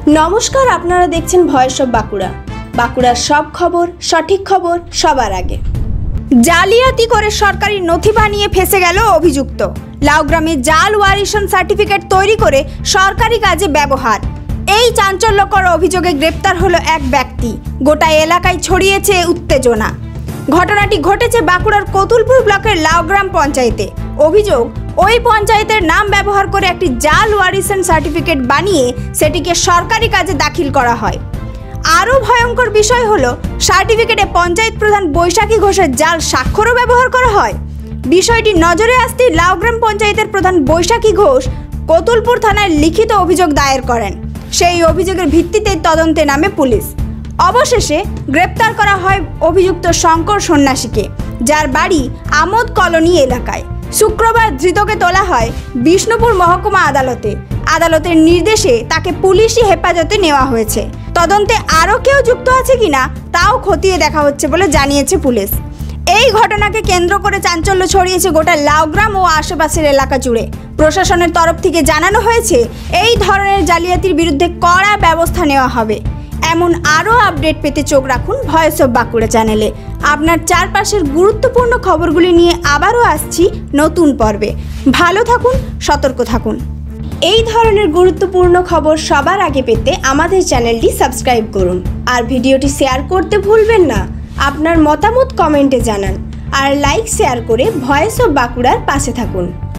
नमस्कार, आपनारा देखছেন voice of Bankura. বাঁকুড়ার সব খবর, সঠিক খবর সবার আগে। জালিয়াতি করে সরকারি নথি বানিয়ে ফেসে গেল অভিযুক্ত। লাউগ্রামে জাল ওয়ারিশন সার্টিফিকেট তৈরি করে সরকারি কাজে ব্যবহার। এই চাঞ্চল্যকর অভিযোগে গ্রেপ্তার হলো এক ব্যক্তি। গোটা এলাকায় ছড়িয়েছে উত্তেজনা। ঘটনাটি ঘটেছে বাঁকুড়ার কতুলপুর ব্লকের লাউগ্রাম পঞ্চায়েতে। অভিযোগ, ওই পঞ্চায়েতের নাম ব্যবহার করে একটি জাল ওয়ারিশন সার্টিফিকেট বানিয়ে সেটিকে সরকারি কাজে দাখিল করা হয়। আরও ভয়ঙ্কর বিষয় হলো, সার্টিফিকেটে পঞ্চায়েত প্রধান বৈশাখী ঘোষের জাল স্বাক্ষরও ব্যবহার করা হয়। বিষয়টি নজরে আসতেই লাউগ্রাম পঞ্চায়েতের প্রধান বৈশাখী ঘোষ কতুলপুর থানায় লিখিত অভিযোগ দায়ের করেন। সেই অভিযোগের ভিত্তিতে তদন্তে নামে পুলিশ। অবশেষে গ্রেপ্তার করা হয় অভিযুক্ত শঙ্কর সন্ন্যাসীকে, যার বাড়ি আমোদ কলোনি এলাকায়। শুক্রবার ধৃতকে তোলা হয় বিষ্ণুপুর মহকুমা আদালতে। আদালতের নির্দেশে তাকে পুলিশি হেফাজতে নেওয়া হয়েছে। তদন্তে আরও কেউ যুক্ত আছে কিনা তাও খতিয়ে দেখা হচ্ছে বলে জানিয়েছে পুলিশ। এই ঘটনাকে কেন্দ্র করে চাঞ্চল্য ছড়িয়েছে গোটা লাউগ্রাম ও আশেপাশের এলাকা জুড়ে। প্রশাসনের তরফ থেকে জানানো হয়েছে, এই ধরনের জালিয়াতির বিরুদ্ধে কড়া ব্যবস্থা নেওয়া হবে। এমন আরও আপডেট পেতে চোখ রাখুন ভয়েস অফ বাঁকুড়া চ্যানেলে। আপনার চারপাশের গুরুত্বপূর্ণ খবরগুলি নিয়ে আবারও আসছি নতুন পর্বে। ভালো থাকুন, সতর্ক থাকুন। এই ধরনের গুরুত্বপূর্ণ খবর সবার আগে পেতে আমাদের চ্যানেলটি সাবস্ক্রাইব করুন আর ভিডিওটি শেয়ার করতে ভুলবেন না। আপনার মতামত কমেন্টে জানান আর লাইক শেয়ার করে ভয়েস অফ বাঁকুড়ার পাশে থাকুন।